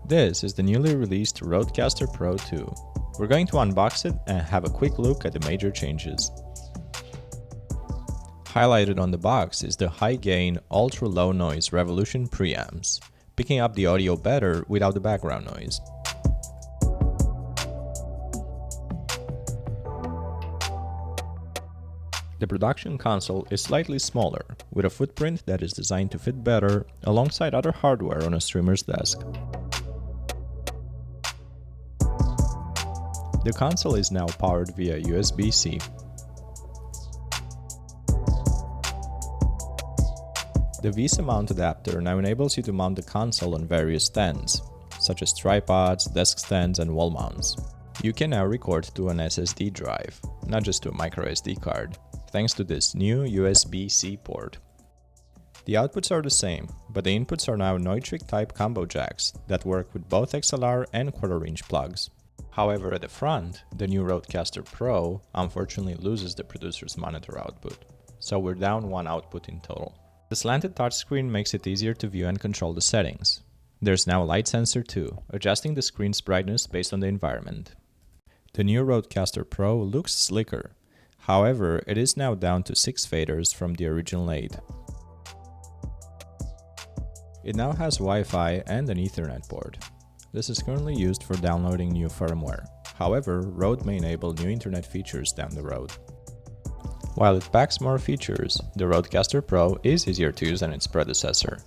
This is the newly released RODECaster Pro II. We're going to unbox it and have a quick look at the major changes. Highlighted on the box is the high-gain, ultra-low noise Revolution Preamps, picking up the audio better without the background noise. The production console is slightly smaller, with a footprint that is designed to fit better alongside other hardware on a streamer's desk. The console is now powered via USB-C. The VESA mount adapter now enables you to mount the console on various stands, such as tripods, desk stands, and wall mounts. You can now record to an SSD drive, not just to a microSD card, thanks to this new USB-C port. The outputs are the same, but the inputs are now Neutrik type combo jacks that work with both XLR and quarter-inch plugs. However, at the front, the new RODECaster Pro unfortunately loses the producer's monitor output, so we're down one output in total. The slanted touchscreen makes it easier to view and control the settings. There's now a light sensor too, adjusting the screen's brightness based on the environment. The new RODECaster Pro looks slicker. However, it is now down to 6 faders from the original 8. It now has Wi-Fi and an Ethernet port. This is currently used for downloading new firmware. However, Rode may enable new internet features down the road. While it packs more features, the RODECaster Pro is easier to use than its predecessor.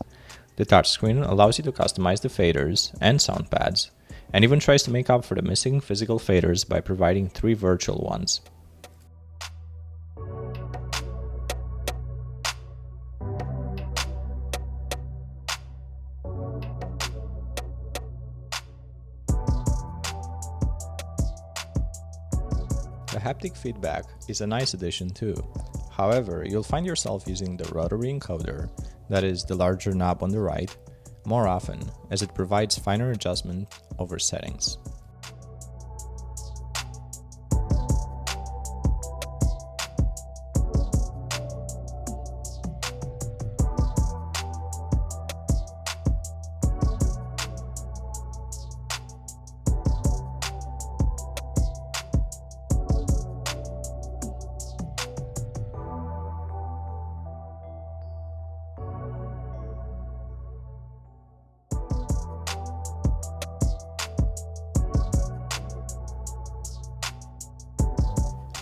The touchscreen allows you to customize the faders and sound pads, and even tries to make up for the missing physical faders by providing 3 virtual ones. The haptic feedback is a nice addition too. However, you'll find yourself using the rotary encoder, that is the larger knob on the right, more often as it provides finer adjustment over settings.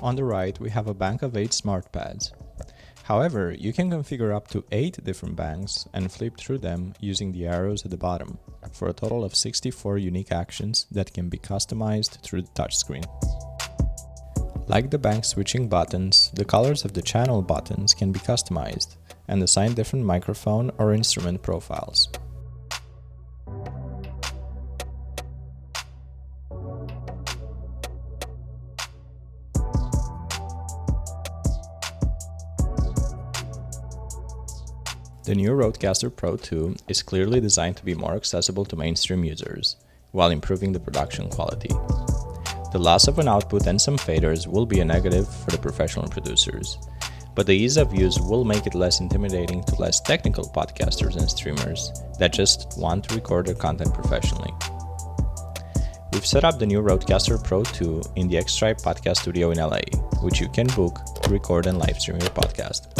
On the right, we have a bank of 8 smart pads. However, you can configure up to 8 different banks and flip through them using the arrows at the bottom, for a total of 64 unique actions that can be customized through the touchscreen. Like the bank switching buttons, the colors of the channel buttons can be customized and assign different microphone or instrument profiles. The new RODECaster Pro II is clearly designed to be more accessible to mainstream users, while improving the production quality. The loss of an output and some faders will be a negative for the professional producers, but the ease of use will make it less intimidating to less technical podcasters and streamers that just want to record their content professionally. We've set up the new RODECaster Pro II in the X-Stripe podcast studio in LA, which you can book to record and live stream your podcast.